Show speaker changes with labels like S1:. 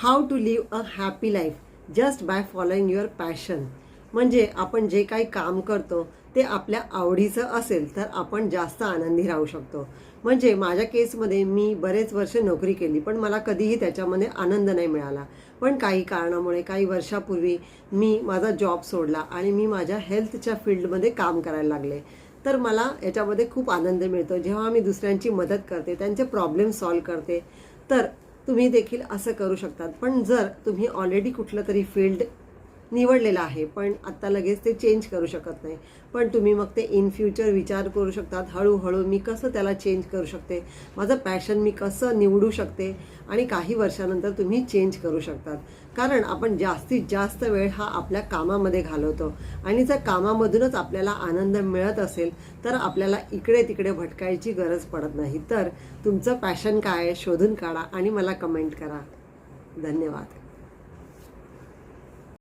S1: How to live a happy life just by following your passion. म्हणजे आपण जे काही काम करतो ते आपल्या आवडीचं असेल तर आपण जास्त आनंदी राहू शकतो. म्हणजे माझ्या केसमध्ये मी बरेच वर्ष नोकरी केली, पण मला कधीही त्याच्यामध्ये आनंद नाही मिळाला. पण काही कारणामुळे काही वर्षापूर्वी मी माझा जॉब सोडला आणि मी माझ्या हेल्थच्या फील्डमध्ये काम करायला लागले. तर मला याच्यामध्ये खूप आनंद मिळतो जेव्हा मी दुसऱ्यांची मदत करते, त्यांचे प्रॉब्लेम सॉल्व्ह करते. तर तुम्ही देखील असं करू शकतात. पण जर तुम्ही ऑलरेडी कुठलं तरी फील्ड निवडलेलं आहे पण आत्ता लगेच ते चेंज करू शकत नाही, पण तुम्ही मग ते इन फ्युचर विचार करू शकतात, हळूहळू मी कसं त्याला चेंज करू शकते, माझं पॅशन मी कसं निवडू शकते आणि काही वर्षानंतर तुम्ही चेंज करू शकतात. कारण आपण जास्तीत जास्त वेळ हा आपल्या कामामध्ये घालवतो आणि जर कामामधूनच आपल्याला आनंद मिळत असेल तर आपल्याला इकडे तिकडे भटकायची गरज पडत नाही. तर तुमचं पॅशन काय आहे शोधून काढा आणि मला कमेंट करा. धन्यवाद.